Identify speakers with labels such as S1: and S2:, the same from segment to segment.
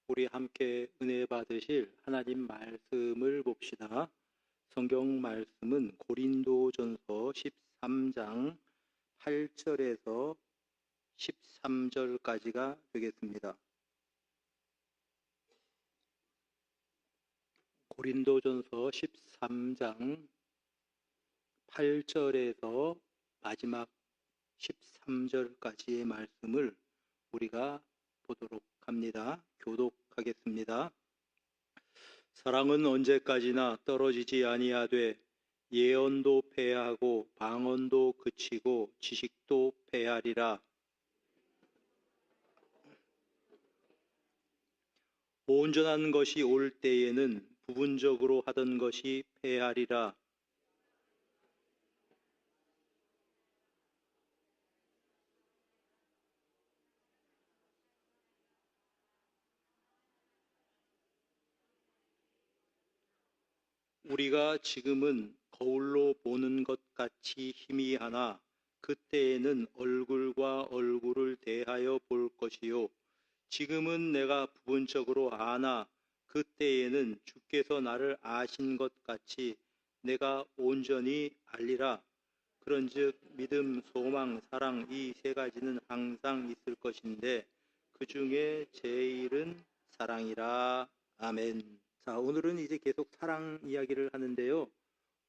S1: 우리 함께 은혜 받으실 하나님 말씀을 봅시다. 성경 말씀은 고린도전서 13장 8절에서 13절까지가 되겠습니다. 고린도전서 13장 8절에서 마지막 13절까지의 말씀을 우리가 보도록 합니다. 교독하겠습니다. 사랑은 언제까지나 떨어지지 아니하되 예언도 패하고 방언도 그치고 지식도 패하리라. 온전한 것이 올 때에는 부분적으로 하던 것이 패하리라. 우리가 지금은 거울로 보는 것 같이 희미하나 그때에는 얼굴과 얼굴을 대하여 볼 것이요. 지금은 내가 부분적으로 아나 그때에는 주께서 나를 아신 것 같이 내가 온전히 알리라. 그런즉 믿음, 소망, 사랑 이 세 가지는 항상 있을 것인데 그 중에 제일은 사랑이라. 아멘. 자, 오늘은 이제 계속 사랑 이야기를 하는데요.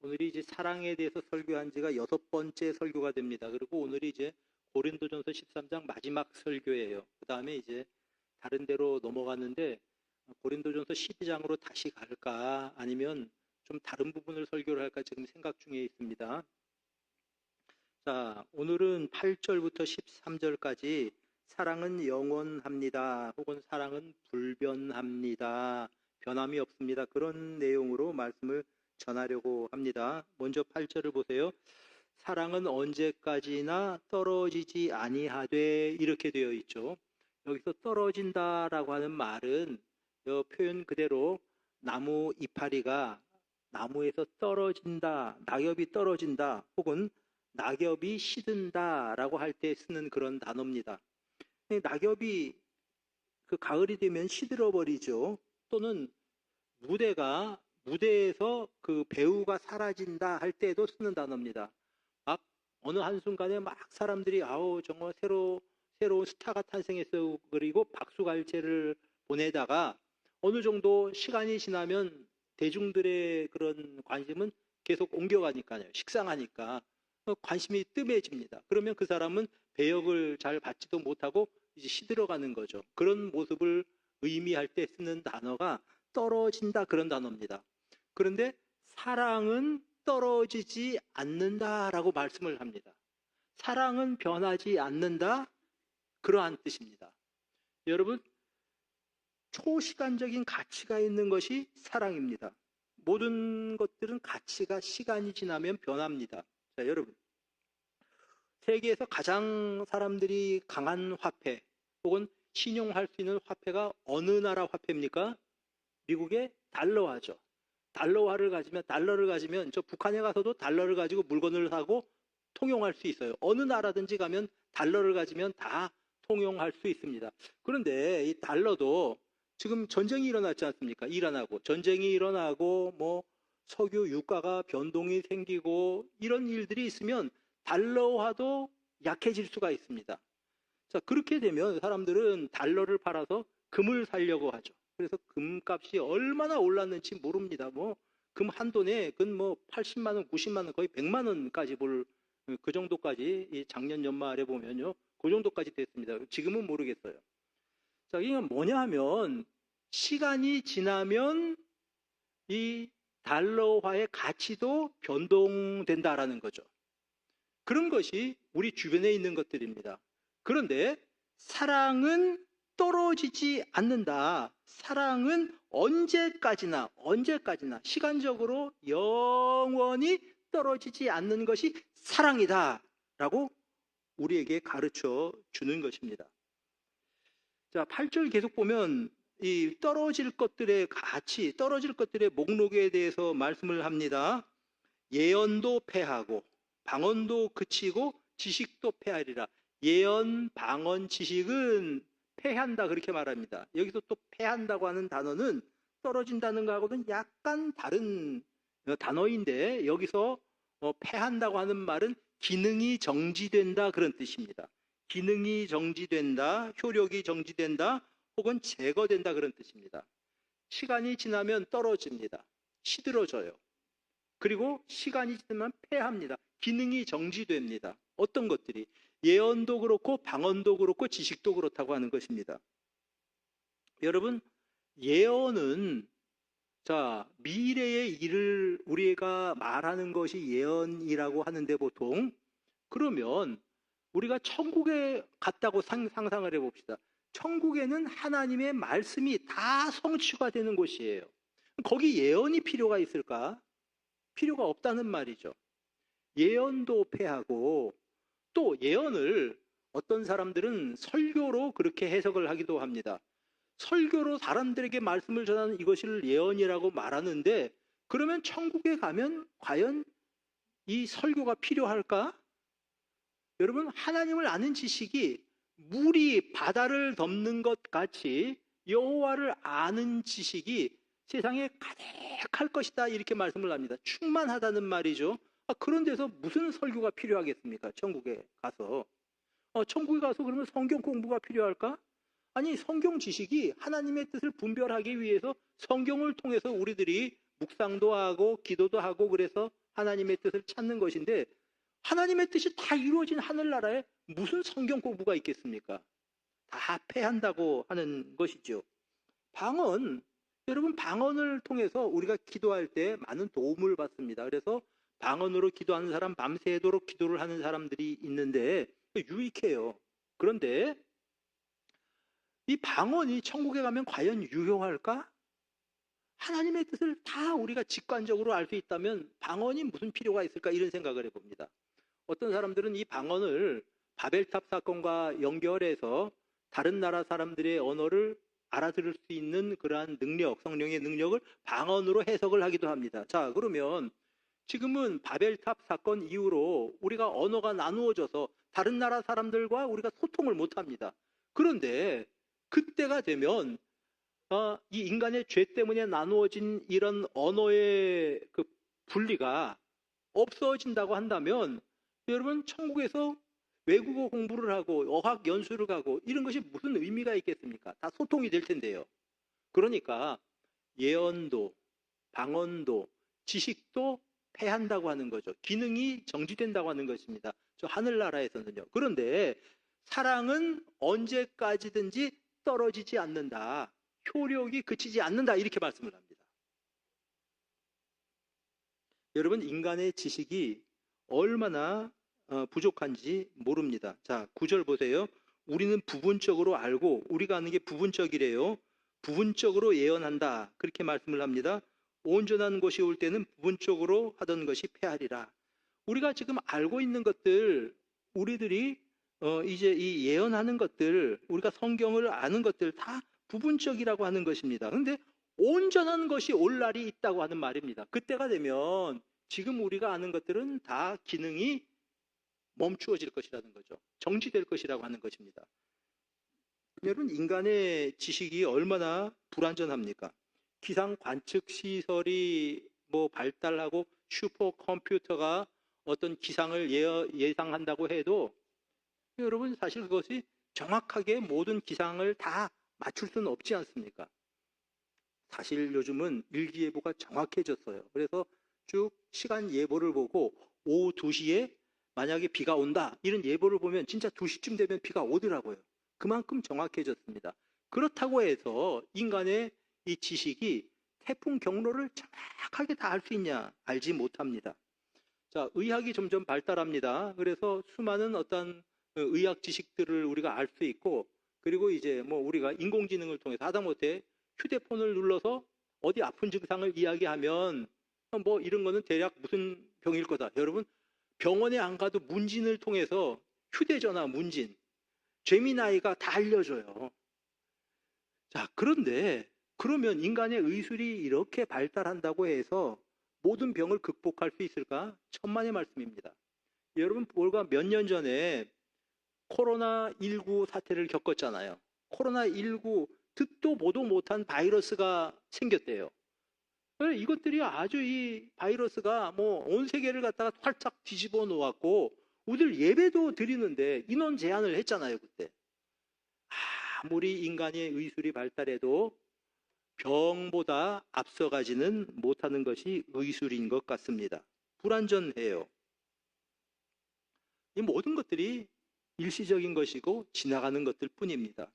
S1: 오늘이 이제 사랑에 대해서 설교한 지가 6번째 설교가 됩니다. 그리고 오늘이 이제 고린도전서 13장 마지막 설교예요. 그 다음에 이제 다른 데로 넘어가는데 고린도전서 12장으로 다시 갈까 아니면 좀 다른 부분을 설교를 할까 지금 생각 중에 있습니다. 자, 오늘은 8절부터 13절까지 사랑은 영원합니다. 혹은 사랑은 불변합니다. 변함이 없습니다. 그런 내용으로 말씀을 전하려고 합니다. 먼저 8절을 보세요. 사랑은 언제까지나 떨어지지 아니하되 이렇게 되어 있죠. 여기서 떨어진다라고 하는 말은 이 표현 그대로 나무 이파리가 나무에서 떨어진다, 낙엽이 떨어진다, 혹은 낙엽이 시든다라고 할 때 쓰는 그런 단어입니다. 낙엽이 그 가을이 되면 시들어 버리죠. 또는 무대에서 그 배우가 사라진다 할 때도 쓰는 단어입니다. 막 어느 한순간에 막 사람들이 정말 새로운 스타가 탄생했어요. 그리고 박수갈채를 보내다가 어느 정도 시간이 지나면 대중들의 그런 관심은 계속 옮겨가니까요. 식상하니까 관심이 뜸해집니다. 그러면 그 사람은 배역을 잘 받지도 못하고 이제 시들어가는 거죠. 그런 모습을 의미할 때 쓰는 단어가 떨어진다 그런 단어입니다. 그런데 사랑은 떨어지지 않는다라고 말씀을 합니다. 사랑은 변하지 않는다 그러한 뜻입니다. 여러분, 초시간적인 가치가 있는 것이 사랑입니다. 모든 것들은 가치가 시간이 지나면 변합니다. 자, 여러분, 세계에서 가장 사람들이 강한 화폐 혹은 신용할 수 있는 화폐가 어느 나라 화폐입니까? 미국의 달러화죠. 달러를 가지면 저 북한에 가서도 달러를 가지고 물건을 사고 통용할 수 있어요. 어느 나라든지 가면 달러를 가지면 다 통용할 수 있습니다. 그런데 이 달러도 지금 전쟁이 일어났지 않습니까? 이란하고 전쟁이 일어나고 뭐 석유 유가가 변동이 생기고 이런 일들이 있으면 달러화도 약해질 수가 있습니다. 자, 그렇게 되면 사람들은 달러를 팔아서 금을 사려고 하죠. 그래서 금값이 얼마나 올랐는지 모릅니다. 금 한 돈에 뭐 80만 원, 90만 원, 거의 100만 원까지 그 정도까지 작년 연말에 보면요. 그 정도까지 됐습니다. 지금은 모르겠어요. 자, 이게 뭐냐 하면 시간이 지나면 이 달러화의 가치도 변동된다라는 거죠. 그런 것이 우리 주변에 있는 것들입니다. 그런데 사랑은 떨어지지 않는다. 사랑은 언제까지나 시간적으로 영원히 떨어지지 않는 것이 사랑이다 라고 우리에게 가르쳐 주는 것입니다. 자, 8절 계속 보면 이 떨어질 것들의 가치, 떨어질 것들의 목록에 대해서 말씀을 합니다. 예언도 패하고 방언도 그치고 지식도 패하리라. 예언, 방언, 지식은 패한다 그렇게 말합니다. 여기서 또 패한다고 하는 단어는 떨어진다는 거하고는 약간 다른 단어인데 여기서 패한다고 하는 말은 기능이 정지된다 그런 뜻입니다. 기능이 정지된다, 효력이 정지된다, 혹은 제거된다 그런 뜻입니다. 시간이 지나면 떨어집니다. 시들어져요. 그리고 시간이 지나면 패합니다. 기능이 정지됩니다. 어떤 것들이? 예언도 그렇고 방언도 그렇고 지식도 그렇다고 하는 것입니다. 여러분, 예언은 미래의 일을 우리가 말하는 것이 예언이라고 하는데 보통 그러면 우리가 천국에 갔다고 상상을 해봅시다. 천국에는 하나님의 말씀이 다 성취가 되는 곳이에요. 거기 예언이 필요가 있을까? 필요가 없다는 말이죠. 예언도 패하고 또 예언을 어떤 사람들은 설교로 그렇게 해석을 하기도 합니다. 설교로 사람들에게 말씀을 전하는 이것을 예언이라고 말하는데 그러면 천국에 가면 과연 이 설교가 필요할까? 여러분, 하나님을 아는 지식이 물이 바다를 덮는 것 같이 여호와를 아는 지식이 세상에 가득할 것이다 이렇게 말씀을 합니다. 충만하다는 말이죠. 그런 데서 무슨 설교가 필요하겠습니까? 천국에 가서. 천국에 가서 그러면 성경 공부가 필요할까? 아니, 성경 지식이 하나님의 뜻을 분별하기 위해서 성경을 통해서 우리들이 묵상도 하고 기도도 하고 그래서 하나님의 뜻을 찾는 것인데 하나님의 뜻이 다 이루어진 하늘나라에 무슨 성경 공부가 있겠습니까? 다 패한다고 하는 것이죠. 방언, 여러분 방언을 통해서 우리가 기도할 때 많은 도움을 받습니다. 그래서 방언으로 기도하는 사람, 밤새도록 기도를 하는 사람들이 있는데 유익해요. 그런데 이 방언이 천국에 가면 과연 유효할까? 하나님의 뜻을 다 우리가 직관적으로 알 수 있다면 방언이 무슨 필요가 있을까 이런 생각을 해봅니다. 어떤 사람들은 이 방언을 바벨탑 사건과 연결해서 다른 나라 사람들의 언어를 알아들을 수 있는 그러한 능력, 성령의 능력을 방언으로 해석을 하기도 합니다. 자, 그러면 지금은 바벨탑 사건 이후로 우리가 언어가 나누어져서 다른 나라 사람들과 우리가 소통을 못합니다. 그런데 그때가 되면 이 인간의 죄 때문에 나누어진 이런 언어의 그 분리가 없어진다고 한다면 여러분 천국에서 외국어 공부를 하고 어학 연수를 가고 이런 것이 무슨 의미가 있겠습니까? 다 소통이 될 텐데요. 그러니까 예언도 방언도 지식도 패한다고 하는 거죠. 기능이 정지된다고 하는 것입니다. 저 하늘나라에서는요. 그런데 사랑은 언제까지든지 떨어지지 않는다. 효력이 그치지 않는다. 이렇게 말씀을 합니다. 여러분, 인간의 지식이 얼마나 부족한지 모릅니다. 자, 9절 보세요. 우리는 부분적으로 알고 우리가 아는 게 부분적이래요. 부분적으로 예언한다. 그렇게 말씀을 합니다. 온전한 것이 올 때는 부분적으로 하던 것이 패하리라. 우리가 지금 알고 있는 것들, 우리들이 이제 이 예언하는 것들, 우리가 성경을 아는 것들 다 부분적이라고 하는 것입니다. 그런데 온전한 것이 올 날이 있다고 하는 말입니다. 그때가 되면 지금 우리가 아는 것들은 다 기능이 멈추어질 것이라는 거죠. 정지될 것이라고 하는 것입니다. 여러분, 인간의 지식이 얼마나 불완전합니까? 기상 관측 시설이 발달하고 슈퍼컴퓨터가 어떤 기상을 예상한다고 해도 여러분 사실 그것이 정확하게 모든 기상을 다 맞출 수는 없지 않습니까? 사실 요즘은 일기예보가 정확해졌어요. 그래서 쭉 시간 예보를 보고 오후 2시에 만약에 비가 온다 이런 예보를 보면 진짜 2시쯤 되면 비가 오더라고요. 그만큼 정확해졌습니다. 그렇다고 해서 인간의 이 지식이 태풍 경로를 정확하게 다 알 수 있냐? 알지 못합니다. 자, 의학이 점점 발달합니다. 그래서 수많은 어떤 의학 지식들을 우리가 알 수 있고 그리고 이제 우리가 인공지능을 통해서 하다못해 휴대폰을 눌러서 어디 아픈 증상을 이야기하면 이런 거는 대략 무슨 병일 거다. 여러분, 병원에 안 가도 문진을 통해서 휴대전화 문진, 제미나이가 다 알려줘요. 자, 그런데 그러면 인간의 의술이 이렇게 발달한다고 해서 모든 병을 극복할 수 있을까? 천만의 말씀입니다. 여러분, 불과 몇 년 전에 코로나19 사태를 겪었잖아요. 코로나19 듣도 보도 못한 바이러스가 생겼대요. 이것들이 아주 이 바이러스가 뭐 온 세계를 갖다가 활짝 뒤집어 놓았고 우리들 예배도 드리는데 인원 제한을 했잖아요 그때. 아무리 인간의 의술이 발달해도 병보다 앞서가지는 못하는 것이 의술인 것 같습니다. 불완전해요. 이 모든 것들이 일시적인 것이고 지나가는 것들 뿐입니다.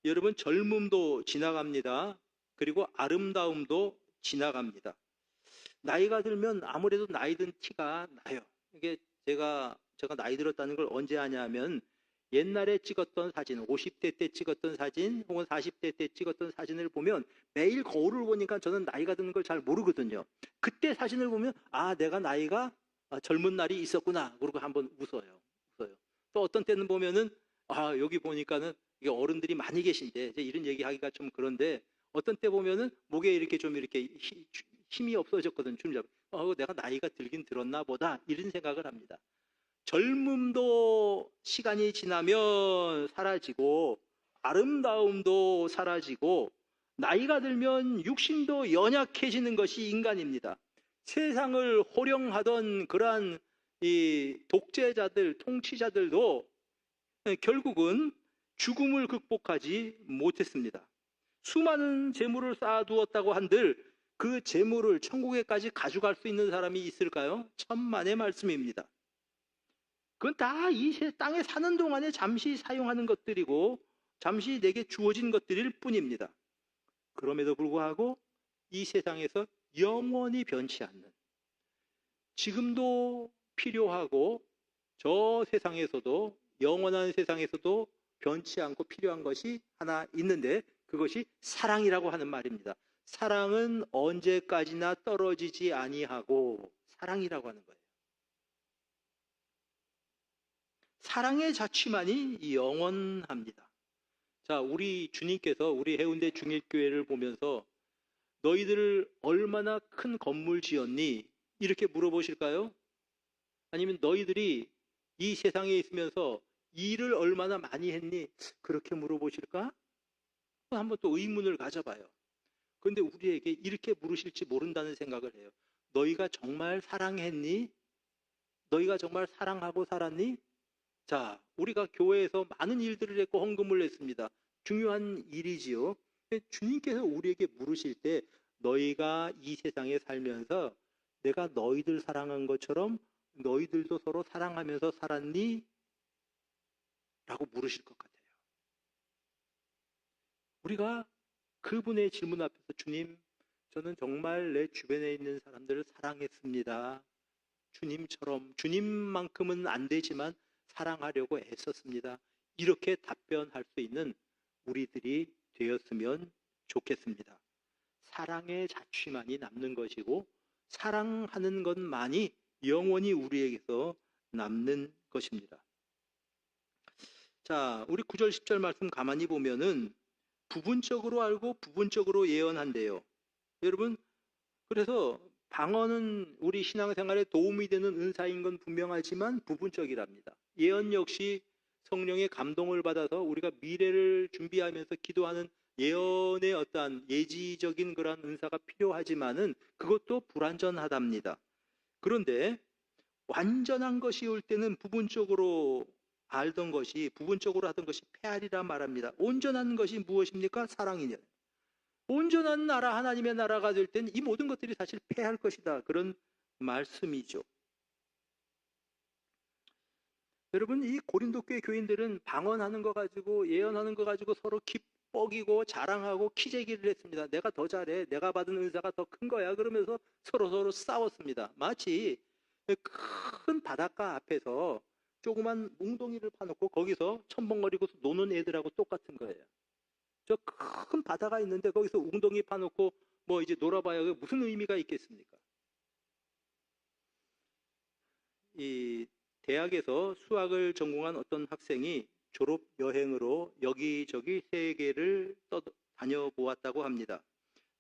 S1: 여러분 젊음도 지나갑니다. 그리고 아름다움도 지나갑니다. 나이가 들면 아무래도 나이 든 티가 나요. 이게 제가 나이 들었다는 걸 언제 아냐면 옛날에 찍었던 사진, 50대 때 찍었던 사진 혹은 40대 때 찍었던 사진을 보면 매일 거울을 보니까 저는 나이가 드는 걸 잘 모르거든요. 그때 사진을 보면 내가 나이가 젊은 날이 있었구나 그러고 한번 웃어요. 또 어떤 때는 보면은 여기 보니까는 이게 어른들이 많이 계신데 이제 이런 얘기하기가 좀 그런데 어떤 때 보면은 목에 이렇게 좀 이렇게 힘이 없어졌거든. 내가 나이가 들긴 들었나 보다 이런 생각을 합니다. 젊음도 시간이 지나면 사라지고 아름다움도 사라지고 나이가 들면 육신도 연약해지는 것이 인간입니다. 세상을 호령하던 그러한 이 독재자들, 통치자들도 결국은 죽음을 극복하지 못했습니다. 수많은 재물을 쌓아두었다고 한들 그 재물을 천국에까지 가져갈 수 있는 사람이 있을까요? 천만의 말씀입니다. 그건 다 이 땅에 사는 동안에 잠시 사용하는 것들이고 잠시 내게 주어진 것들일 뿐입니다. 그럼에도 불구하고 이 세상에서 영원히 변치 않는, 지금도 필요하고 저 세상에서도, 영원한 세상에서도 변치 않고 필요한 것이 하나 있는데 그것이 사랑이라고 하는 말입니다. 사랑은 언제까지나 떨어지지 아니하고 사랑이라고 하는 거예요. 사랑의 자취만이 영원합니다. 자, 우리 주님께서 우리 해운대 중일교회를 보면서 너희들 얼마나 큰 건물 지었니? 이렇게 물어보실까요? 아니면 너희들이 이 세상에 있으면서 일을 얼마나 많이 했니? 그렇게 물어보실까? 한번 또 의문을 가져봐요. 그런데 우리에게 이렇게 물으실지 모른다는 생각을 해요. 너희가 정말 사랑했니? 너희가 정말 사랑하고 살았니? 자, 우리가 교회에서 많은 일들을 했고 헌금을 했습니다. 중요한 일이지요. 주님께서 우리에게 물으실 때 너희가 이 세상에 살면서 내가 너희들 사랑한 것처럼 너희들도 서로 사랑하면서 살았니? 라고 물으실 것 같아요. 우리가 그분의 질문 앞에서 주님, 저는 정말 내 주변에 있는 사람들을 사랑했습니다. 주님처럼, 주님만큼은 안 되지만 사랑하려고 애썼습니다. 이렇게 답변할 수 있는 우리들이 되었으면 좋겠습니다. 사랑의 자취만이 남는 것이고 사랑하는 것만이 영원히 우리에게서 남는 것입니다. 자, 우리 9절 10절 말씀 가만히 보면은 부분적으로 알고 부분적으로 예언한대요. 여러분, 그래서 방언은 우리 신앙생활에 도움이 되는 은사인 건 분명하지만 부분적이랍니다. 예언 역시 성령의 감동을 받아서 우리가 미래를 준비하면서 기도하는 예언의 어떠한 예지적인 그런 은사가 필요하지만은 그것도 불완전하답니다. 그런데 완전한 것이 올 때는 부분적으로 알던 것이, 부분적으로 하던 것이 폐하리라 말합니다. 온전한 것이 무엇입니까? 사랑이냐. 온전한 나라, 하나님의 나라가 될 때는 이 모든 것들이 사실 폐할 것이다. 그런 말씀이죠. 여러분, 이 고린도 교회 교인들은 방언하는 거 가지고, 예언하는 거 가지고 서로 기뻐기고 자랑하고 키재기를 했습니다. 내가 더 잘해, 내가 받은 은사가 더 큰 거야. 그러면서 서로 싸웠습니다. 마치 큰 바닷가 앞에서 조그만 웅덩이를 파놓고 거기서 첨벙거리고 노는 애들하고 똑같은 거예요. 저 큰 바다가 있는데 거기서 웅덩이 파놓고 뭐 이제 놀아봐야 무슨 의미가 있겠습니까? 이 대학에서 수학을 전공한 어떤 학생이 졸업 여행으로 여기저기 세계를 다녀보았다고 합니다.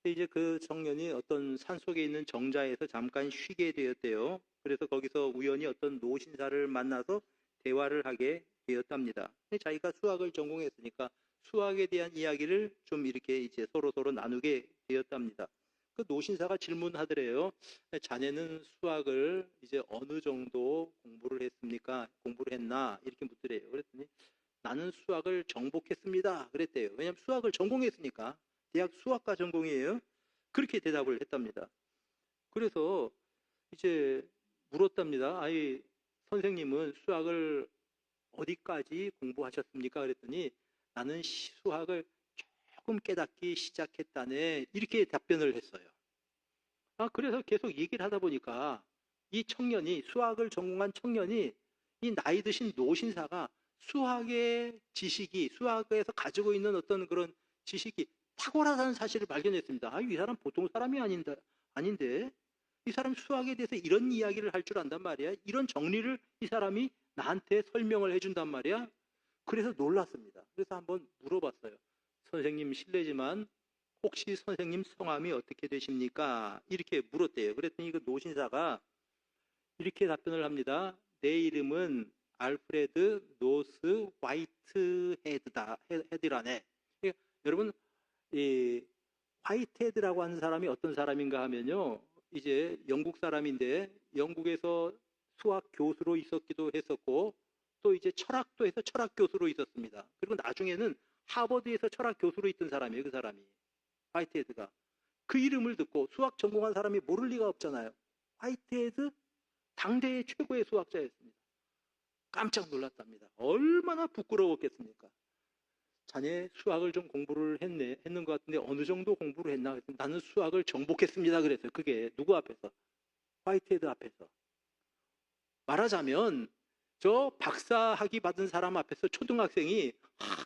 S1: 이제 그 청년이 어떤 산속에 있는 정자에서 잠깐 쉬게 되었대요. 그래서 거기서 우연히 어떤 노신사를 만나서 대화를 하게 되었답니다. 자기가 수학을 전공했으니까 수학에 대한 이야기를 좀 이렇게 이제 서로 나누게 되었답니다. 그 노신사가 질문하더래요. 자네는 수학을 이제 어느 정도 공부를 했습니까? 공부를 했나? 이렇게 묻더래요. 그랬더니 나는 수학을 정복했습니다. 그랬대요. 왜냐하면 수학을 전공했으니까. 대학 수학과 전공이에요. 그렇게 대답을 했답니다. 그래서 이제 물었답니다. 아이, 선생님은 수학을 어디까지 공부하셨습니까? 그랬더니 나는 수학을 조금 깨닫기 시작했다네. 이렇게 답변을 했어요. 그래서 계속 얘기를 하다 보니까 이 청년이, 수학을 전공한 청년이, 이 나이 드신 노신사가 수학의 지식이, 수학에서 가지고 있는 어떤 그런 지식이 탁월하다는 사실을 발견했습니다. 이 사람 보통 사람이 아닌데 이 사람 수학에 대해서 이런 이야기를 할 줄 안단 말이야. 이런 정리를 이 사람이 나한테 설명을 해준단 말이야. 그래서 놀랐습니다. 그래서 한번 물어봤어요. 선생님 실례지만 혹시 선생님 성함이 어떻게 되십니까? 이렇게 물었대요. 그랬더니 그 노신사가 이렇게 답변을 합니다. 내 이름은 알프레드 노스 헤드라네. 여러분, 이 화이트헤드라고 하는 사람이 어떤 사람인가 하면요, 이제 영국 사람인데 영국에서 수학 교수로 있었기도 했었고 또 이제 철학도 해서 철학 교수로 있었습니다. 그리고 나중에는 하버드에서 철학 교수로 있던 사람이에요. 그 사람이, 화이트헤드가. 그 이름을 듣고 수학 전공한 사람이 모를 리가 없잖아요. 화이트헤드, 당대의 최고의 수학자였습니다. 깜짝 놀랐답니다. 얼마나 부끄러웠겠습니까? 자네 수학을 좀 공부를 했는 것 같은데 어느 정도 공부를 했나? 그랬더니 나는 수학을 정복했습니다. 그랬어요. 그게 누구 앞에서? 화이트헤드 앞에서. 말하자면 저 박사학위 받은 사람 앞에서 초등학생이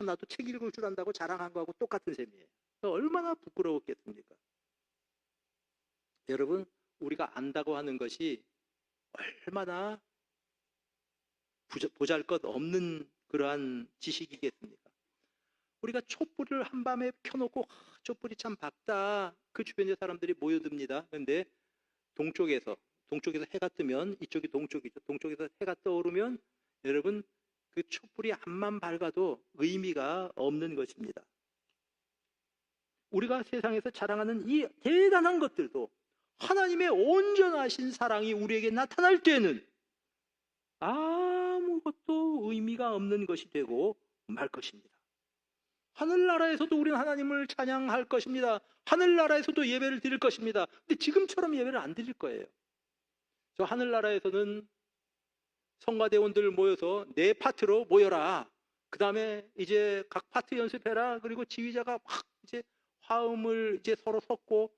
S1: 나도 책 읽을 줄 안다고 자랑한 거하고 똑같은 셈이에요. 얼마나 부끄러웠겠습니까? 여러분, 우리가 안다고 하는 것이 얼마나 보잘것없는 그러한 지식이겠습니까? 우리가 촛불을 한밤에 켜놓고 촛불이 참 밝다. 그 주변에 사람들이 모여듭니다. 그런데 동쪽에서 해가 뜨면, 이쪽이 동쪽이죠. 동쪽에서 해가 떠오르면 여러분, 그 촛불이 앞만 밝아도 의미가 없는 것입니다. 우리가 세상에서 자랑하는 이 대단한 것들도 하나님의 온전하신 사랑이 우리에게 나타날 때는 아무것도 의미가 없는 것이 되고 말 것입니다. 하늘나라에서도 우리는 하나님을 찬양할 것입니다. 하늘나라에서도 예배를 드릴 것입니다. 근데 지금처럼 예배를 안 드릴 거예요. 저 하늘나라에서는 성가대원들 모여서 내 파트로 모여라. 그 다음에 이제 각 파트 연습해라. 그리고 지휘자가 막 이제 화음을 이제 서로 섞고.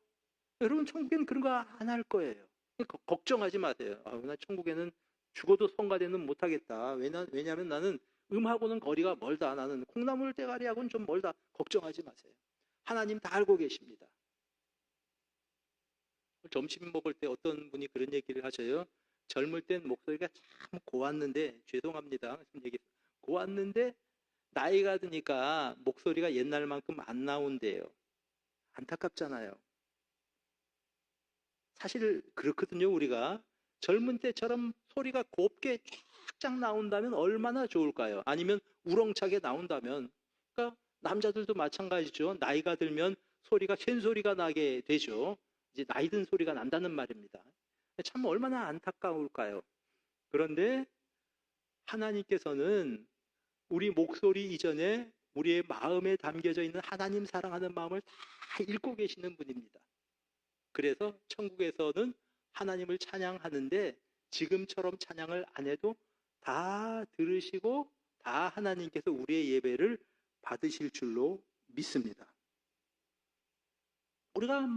S1: 여러분, 천국에는 그런 거 안 할 거예요. 걱정하지 마세요. 나 천국에는 죽어도 성가대는 못하겠다. 왜냐하면 나는 음하고는 거리가 멀다. 나는 콩나물 대가리하고는 좀 멀다. 걱정하지 마세요. 하나님 다 알고 계십니다. 점심 먹을 때 어떤 분이 그런 얘기를 하셔요. 젊을 땐 목소리가 참 고왔는데, 죄송합니다. 고왔는데 나이가 드니까 목소리가 옛날만큼 안 나온대요. 안타깝잖아요. 사실 그렇거든요. 우리가 젊은 때처럼 소리가 곱게 쫙쫙 나온다면 얼마나 좋을까요? 아니면 우렁차게 나온다면. 그러니까 남자들도 마찬가지죠. 나이가 들면 소리가 쇳소리가 나게 되죠. 이제 나이 든 소리가 난다는 말입니다. 참 얼마나 안타까울까요? 그런데 하나님께서는 우리 목소리 이전에 우리의 마음에 담겨져 있는 하나님 사랑하는 마음을 다 읽고 계시는 분입니다. 그래서 천국에서는 하나님을 찬양하는데 지금처럼 찬양을 안 해도 다 들으시고 다 하나님께서 우리의 예배를 받으실 줄로 믿습니다. 우리가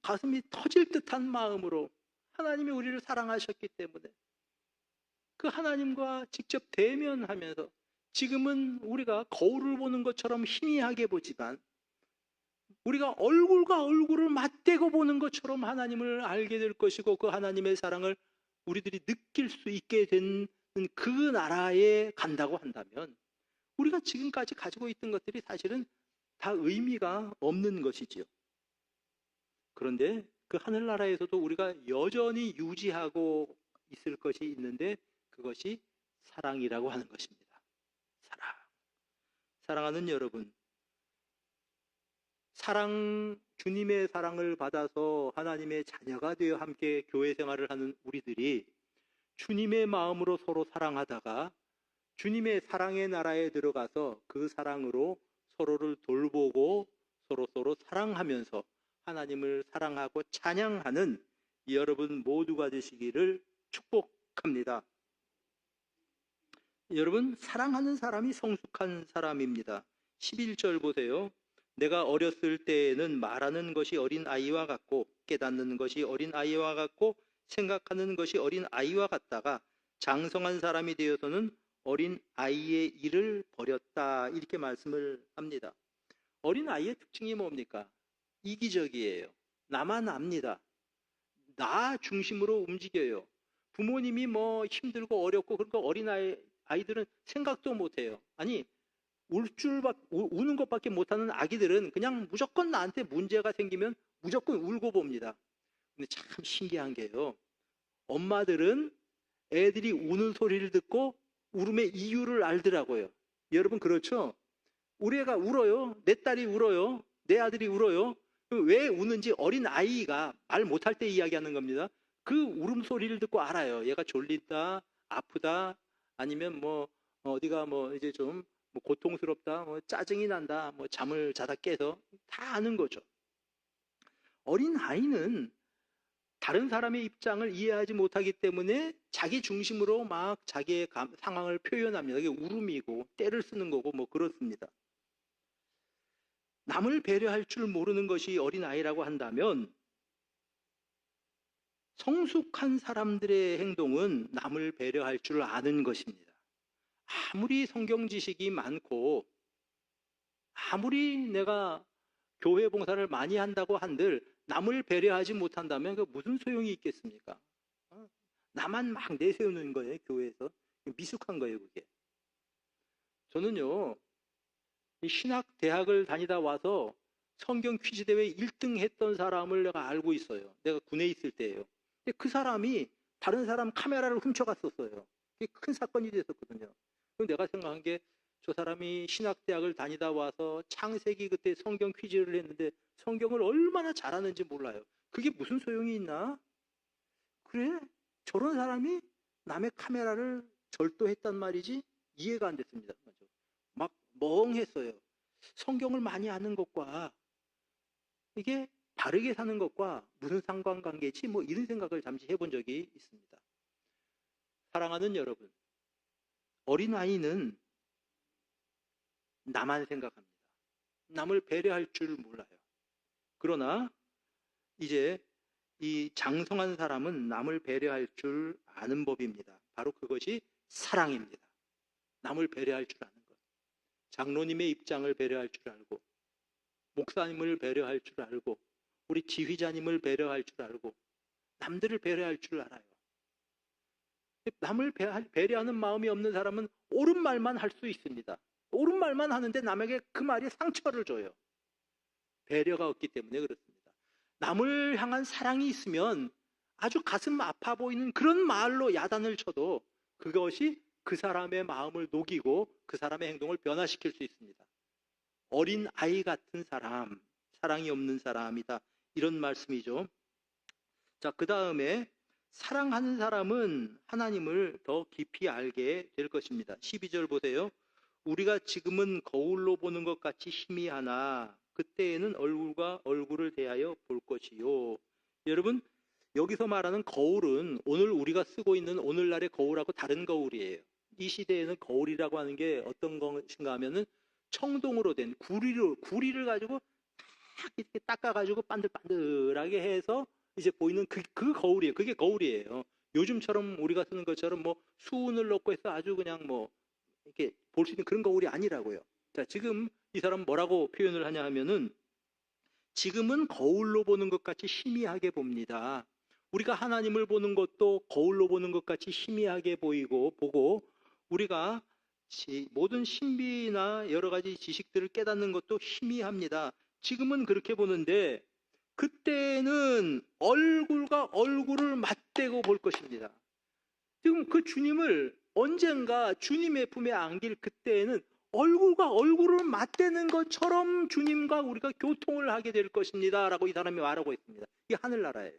S1: 가슴이 터질 듯한 마음으로 하나님이 우리를 사랑하셨기 때문에 그 하나님과 직접 대면하면서, 지금은 우리가 거울을 보는 것처럼 희미하게 보지만 우리가 얼굴과 얼굴을 맞대고 보는 것처럼 하나님을 알게 될 것이고, 그 하나님의 사랑을 우리들이 느낄 수 있게 된 그 나라에 간다고 한다면 우리가 지금까지 가지고 있던 것들이 사실은 다 의미가 없는 것이지요. 그런데 그 하늘나라에서도 우리가 여전히 유지하고 있을 것이 있는데 그것이 사랑이라고 하는 것입니다. 사랑하는 여러분, 주님의 사랑을 받아서 하나님의 자녀가 되어 함께 교회 생활을 하는 우리들이 주님의 마음으로 서로 사랑하다가 주님의 사랑의 나라에 들어가서 그 사랑으로 서로를 돌보고 서로 사랑하면서 하나님을 사랑하고 찬양하는 여러분 모두가 되시기를 축복합니다. 여러분, 사랑하는 사람이 성숙한 사람입니다. 11절 보세요. 내가 어렸을 때에는 말하는 것이 어린 아이와 같고 깨닫는 것이 어린 아이와 같고 생각하는 것이 어린 아이와 같다가 장성한 사람이 되어서는 어린 아이의 일을 버렸다. 이렇게 말씀을 합니다. 어린 아이의 특징이 뭡니까? 이기적이에요. 나만 압니다. 나 중심으로 움직여요. 부모님이 뭐 힘들고 어렵고 그러니까 어린 아이들은 생각도 못해요. 아니 우는 것밖에 못하는 아기들은 그냥 무조건 나한테 문제가 생기면 무조건 울고 봅니다. 근데 참 신기한 게요. 엄마들은 애들이 우는 소리를 듣고 울음의 이유를 알더라고요. 여러분 그렇죠? 우리 애가 울어요. 내 딸이 울어요. 내 아들이 울어요. 왜 우는지 어린 아이가 말 못할 때 이야기하는 겁니다. 그 울음소리를 듣고 알아요. 얘가 졸린다, 아프다, 아니면 뭐 어디가 뭐 이제 좀 뭐 고통스럽다, 뭐 짜증이 난다, 뭐 잠을 자다 깨서 다 아는 거죠. 어린 아이는 다른 사람의 입장을 이해하지 못하기 때문에 자기 중심으로 막 자기의 상황을 표현합니다. 이게 울음이고 떼를 쓰는 거고 뭐 그렇습니다. 남을 배려할 줄 모르는 것이 어린 아이라고 한다면 성숙한 사람들의 행동은 남을 배려할 줄 아는 것입니다. 아무리 성경 지식이 많고 아무리 내가 교회 봉사를 많이 한다고 한들 남을 배려하지 못한다면 그 무슨 소용이 있겠습니까? 나만 막 내세우는 거예요. 교회에서 미숙한 거예요. 그게. 저는요 신학 대학을 다니다 와서 성경 퀴즈 대회 1등 했던 사람을 내가 알고 있어요. 내가 군에 있을 때예요. 근데 그 사람이 다른 사람 카메라를 훔쳐갔었어요. 그게 큰 사건이 됐었거든요. 그럼 내가 생각한 게 저 사람이 신학대학을 다니다 와서 창세기 그때 성경 퀴즈를 했는데 성경을 얼마나 잘하는지 몰라요. 그게 무슨 소용이 있나? 그래? 저런 사람이 남의 카메라를 절도했단 말이지? 이해가 안 됐습니다. 막 멍했어요. 성경을 많이 아는 것과 이게 바르게 사는 것과 무슨 상관관계지? 뭐 이런 생각을 잠시 해본 적이 있습니다. 사랑하는 여러분, 어린아이는 나만 생각합니다. 남을 배려할 줄 몰라요. 그러나 이제 이 장성한 사람은 남을 배려할 줄 아는 법입니다. 바로 그것이 사랑입니다. 남을 배려할 줄 아는 것. 장로님의 입장을 배려할 줄 알고, 목사님을 배려할 줄 알고, 우리 지휘자님을 배려할 줄 알고, 남들을 배려할 줄 알아요. 남을 배려하는 마음이 없는 사람은 옳은 말만 할 수 있습니다. 옳은 말만 하는데 남에게 그 말이 상처를 줘요. 배려가 없기 때문에 그렇습니다. 남을 향한 사랑이 있으면 아주 가슴 아파 보이는 그런 말로 야단을 쳐도 그것이 그 사람의 마음을 녹이고 그 사람의 행동을 변화시킬 수 있습니다. 어린 아이 같은 사람, 사랑이 없는 사람이다. 이런 말씀이죠. 자, 그 다음에 사랑하는 사람은 하나님을 더 깊이 알게 될 것입니다. 12절 보세요. 우리가 지금은 거울로 보는 것 같이 희미하나 그때에는 얼굴과 얼굴을 대하여 볼 것이요. 여러분, 여기서 말하는 거울은 오늘 우리가 쓰고 있는 오늘날의 거울하고 다른 거울이에요. 이 시대에는 거울이라고 하는 게 어떤 것인가 하면은 청동으로 된 구리를 가지고 딱 이렇게 닦아가지고 반들반들하게 해서 이제 보이는 그 거울이에요. 그게 거울이에요. 요즘처럼 우리가 쓰는 것처럼 뭐 수은을 넣고 해서 아주 그냥 뭐 이렇게 볼 수 있는 그런 거울이 아니라고요. 자, 지금 이 사람 뭐라고 표현을 하냐 하면은 지금은 거울로 보는 것 같이 희미하게 봅니다. 우리가 하나님을 보는 것도 거울로 보는 것 같이 희미하게 보고 우리가 모든 신비나 여러 가지 지식들을 깨닫는 것도 희미합니다. 지금은 그렇게 보는데 그때는 얼굴과 얼굴을 맞대고 볼 것입니다. 지금 그 주님을 언젠가 주님의 품에 안길 그때에는 얼굴과 얼굴을 맞대는 것처럼 주님과 우리가 교통을 하게 될 것입니다 라고 이 사람이 말하고 있습니다. 이게 하늘나라예요.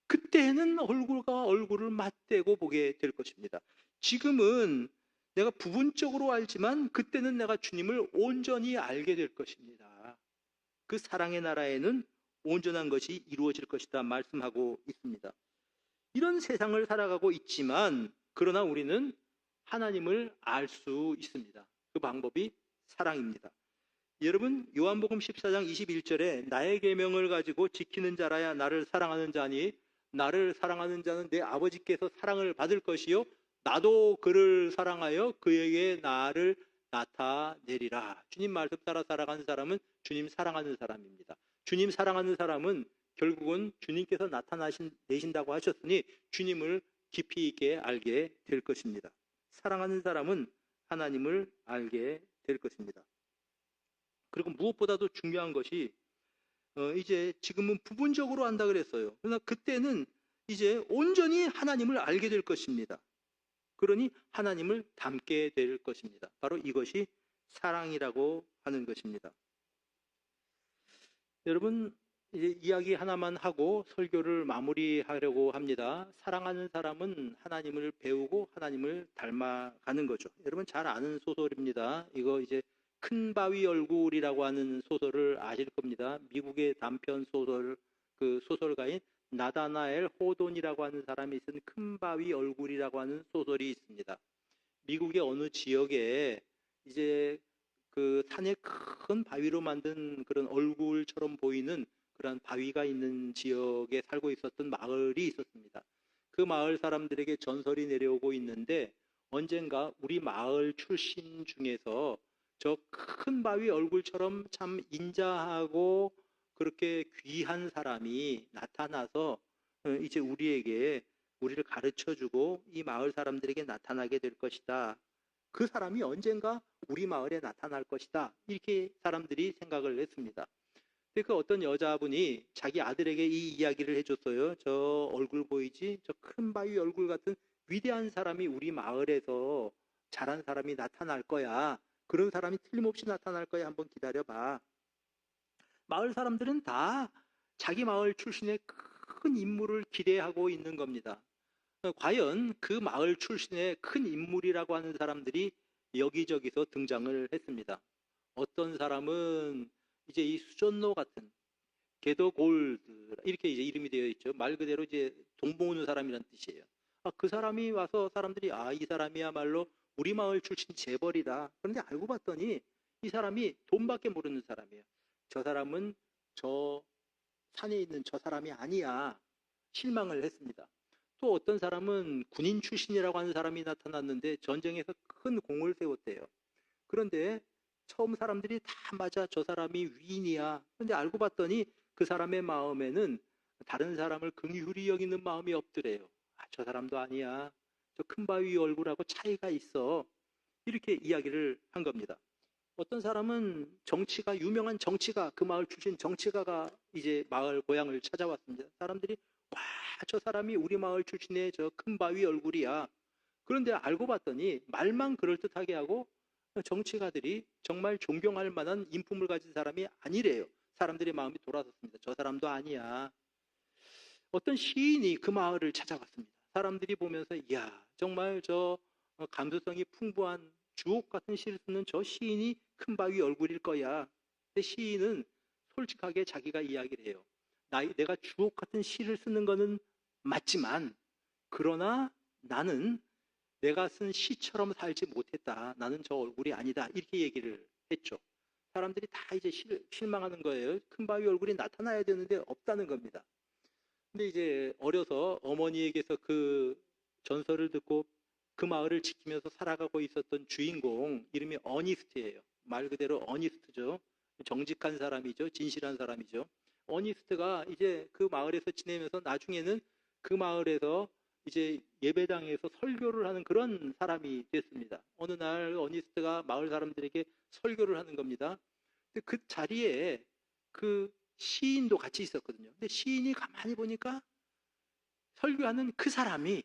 S1: 그때는 얼굴과 얼굴을 맞대고 보게 될 것입니다. 지금은 내가 부분적으로 알지만 그때는 내가 주님을 온전히 알게 될 것입니다. 그 사랑의 나라에는 온전한 것이 이루어질 것이다 말씀하고 있습니다. 이런 세상을 살아가고 있지만 그러나 우리는 하나님을 알 수 있습니다. 그 방법이 사랑입니다. 여러분, 요한복음 14장 21절에 나의 계명을 가지고 지키는 자라야 나를 사랑하는 자니 나를 사랑하는 자는 내 아버지께서 사랑을 받을 것이요 나도 그를 사랑하여 그에게 나를 나타내리라. 주님 말씀 따라 살아가는 사람은 주님 사랑하는 사람입니다. 주님 사랑하는 사람은 결국은 주님께서 나타내신다고 하셨으니 주님을 깊이 있게 알게 될 것입니다. 사랑하는 사람은 하나님을 알게 될 것입니다. 그리고 무엇보다도 중요한 것이 이제 지금은 부분적으로 안다 그랬어요. 그러나 그때는 이제 온전히 하나님을 알게 될 것입니다. 그러니 하나님을 닮게 될 것입니다. 바로 이것이 사랑이라고 하는 것입니다. 여러분, 이제 이야기 하나만 하고 설교를 마무리하려고 합니다. 사랑하는 사람은 하나님을 배우고 하나님을 닮아가는 거죠. 여러분 잘 아는 소설입니다. 이거 이제 큰 바위 얼굴이라고 하는 소설을 아실 겁니다. 미국의 단편 소설, 그 소설가인 나다나엘 호돈이라고 하는 사람이 쓴 큰 바위 얼굴이라고 하는 소설이 있습니다. 미국의 어느 지역에 이제 그 산에 큰 바위로 만든 그런 얼굴처럼 보이는 그런 바위가 있는 지역에 살고 있었던 마을이 있었습니다. 그 마을 사람들에게 전설이 내려오고 있는데 언젠가 우리 마을 출신 중에서 저 큰 바위 얼굴처럼 참 인자하고 그렇게 귀한 사람이 나타나서 이제 우리를 가르쳐주고 이 마을 사람들에게 나타나게 될 것이다. 그 사람이 언젠가 우리 마을에 나타날 것이다. 이렇게 사람들이 생각을 했습니다. 근데 그 어떤 여자분이 자기 아들에게 이 이야기를 해줬어요. 저 얼굴 보이지? 저 큰 바위 얼굴 같은 위대한 사람이 우리 마을에서 자란 사람이 나타날 거야. 그런 사람이 틀림없이 나타날 거야. 한번 기다려봐. 마을 사람들은 다 자기 마을 출신의 큰 인물을 기대하고 있는 겁니다. 과연 그 마을 출신의 큰 인물이라고 하는 사람들이 여기저기서 등장을 했습니다. 어떤 사람은 이제 이 수전노 같은 게더 골드 이렇게 이제 이름이 되어 있죠. 말 그대로 이제 돈 모으는 사람이란 뜻이에요. 그 사람이 와서 사람들이 이 사람이야말로 우리 마을 출신 재벌이다. 그런데 알고 봤더니 이 사람이 돈밖에 모르는 사람이에요. 저 사람은 저 산에 있는 저 사람이 아니야. 실망을 했습니다. 또 어떤 사람은 군인 출신이라고 하는 사람이 나타났는데 전쟁에서 큰 공을 세웠대요. 그런데 처음 사람들이 다 맞아 저 사람이 위인이야. 그런데 알고 봤더니 그 사람의 마음에는 다른 사람을 긍휼히 여기는 마음이 없더래요. 저 사람도 아니야. 저 큰 바위 얼굴하고 차이가 있어. 이렇게 이야기를 한 겁니다. 어떤 사람은 유명한 정치가, 그 마을 출신 정치가가 이제 마을 고향을 찾아왔습니다. 사람들이 저 사람이 우리 마을 출신의 저 큰 바위 얼굴이야. 그런데 알고 봤더니 말만 그럴듯하게 하고 정치가들이 정말 존경할 만한 인품을 가진 사람이 아니래요. 사람들의 마음이 돌아섰습니다. 저 사람도 아니야. 어떤 시인이 그 마을을 찾아갔습니다. 사람들이 보면서 이야 정말 저 감수성이 풍부한 주옥 같은 시를 쓰는 저 시인이 큰 바위 얼굴일 거야. 근데 시인은 솔직하게 자기가 이야기를 해요. 내가 주옥 같은 시를 쓰는 거는 맞지만 그러나 나는 내가 쓴 시처럼 살지 못했다. 나는 저 얼굴이 아니다. 이렇게 얘기를 했죠. 사람들이 다 이제 실망하는 거예요. 큰 바위 얼굴이 나타나야 되는데 없다는 겁니다. 근데 이제 어려서 어머니에게서 그 전설을 듣고 그 마을을 지키면서 살아가고 있었던 주인공 이름이 어니스트예요. 말 그대로 어니스트죠. 정직한 사람이죠. 진실한 사람이죠. 어니스트가 이제 그 마을에서 지내면서 나중에는 그 마을에서 이제 예배당에서 설교를 하는 그런 사람이 됐습니다. 어느 날 어니스트가 마을 사람들에게 설교를 하는 겁니다. 근데 그 자리에 그 시인도 같이 있었거든요. 근데 시인이 가만히 보니까 설교하는 그 사람이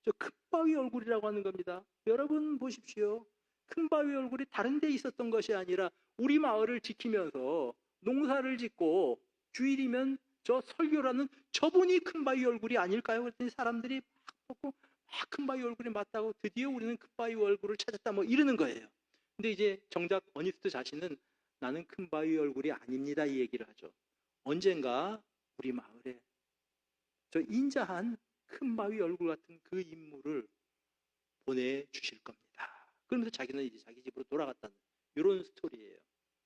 S1: 저 급바위 얼굴이라고 하는 겁니다. 여러분 보십시오. 큰 바위 얼굴이 다른 데 있었던 것이 아니라 우리 마을을 지키면서 농사를 짓고 주일이면 저 설교라는 저분이 큰 바위 얼굴이 아닐까요? 그랬더니 사람들이 막 보고 큰 바위 얼굴이 맞다고 드디어 우리는 큰 바위 얼굴을 찾았다 뭐 이러는 거예요. 근데 이제 정작 어니스트 자신은 나는 큰 바위 얼굴이 아닙니다 이 얘기를 하죠. 언젠가 우리 마을에 저 인자한 큰 바위 얼굴 같은 그 인물을 보내주실 겁니다. 그러면서 자기는 이제 자기 집으로 돌아갔다는 이런 스토리예요.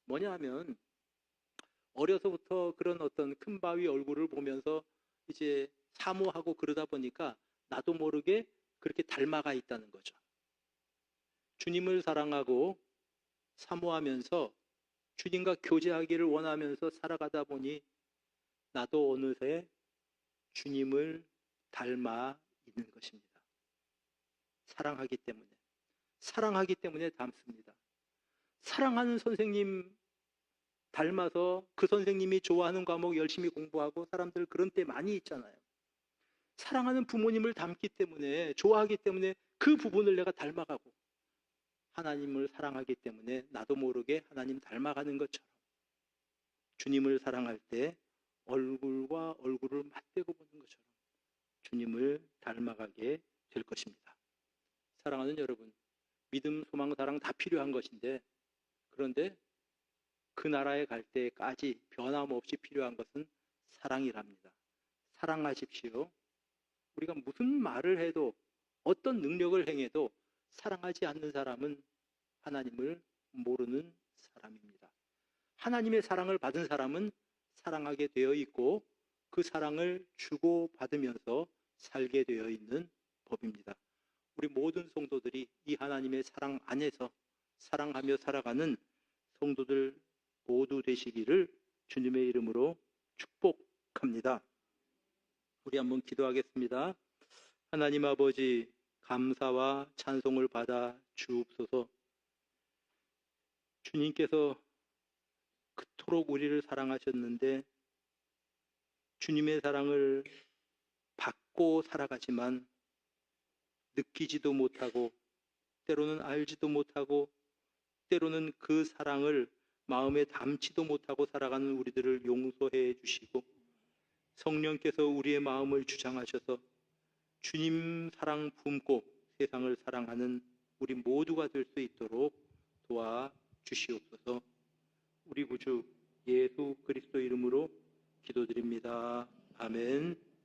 S1: 뭐냐 하면 어려서부터 그런 어떤 큰 바위 얼굴을 보면서 이제 사모하고 그러다 보니까 나도 모르게 그렇게 닮아가 있다는 거죠. 주님을 사랑하고 사모하면서 주님과 교제하기를 원하면서 살아가다 보니 나도 어느새 주님을 닮아 있는 것입니다. 사랑하기 때문에 닮습니다. 사랑하는 선생님 닮아서 그 선생님이 좋아하는 과목 열심히 공부하고 사람들 그런 때 많이 있잖아요. 사랑하는 부모님을 닮기 때문에, 좋아하기 때문에 그 부분을 내가 닮아가고, 하나님을 사랑하기 때문에 나도 모르게 하나님 닮아가는 것처럼 주님을 사랑할 때 얼굴과 얼굴을 맞대고 보는 것처럼 주님을 닮아가게 될 것입니다. 사랑하는 여러분, 믿음, 소망, 사랑 다 필요한 것인데, 그런데 그 나라에 갈 때까지 변함없이 필요한 것은 사랑이랍니다. 사랑하십시오. 우리가 무슨 말을 해도 어떤 능력을 행해도 사랑하지 않는 사람은 하나님을 모르는 사람입니다. 하나님의 사랑을 받은 사람은 사랑하게 되어 있고 그 사랑을 주고받으면서 살게 되어 있는 법입니다. 우리 모든 성도들이 이 하나님의 사랑 안에서 사랑하며 살아가는 성도들 모두 되시기를 주님의 이름으로 축복합니다. 우리 한번 기도하겠습니다. 하나님 아버지, 감사와 찬송을 받아 주옵소서. 주님께서 그토록 우리를 사랑하셨는데 주님의 사랑을 받고 살아가지만 느끼지도 못하고 때로는 알지도 못하고 때로는 그 사랑을 마음에 담지도 못하고 살아가는 우리들을 용서해 주시고 성령께서 우리의 마음을 주장하셔서 주님 사랑 품고 세상을 사랑하는 우리 모두가 될 수 있도록 도와주시옵소서. 우리 구주 예수 그리스도 이름으로 기도드립니다. 아멘.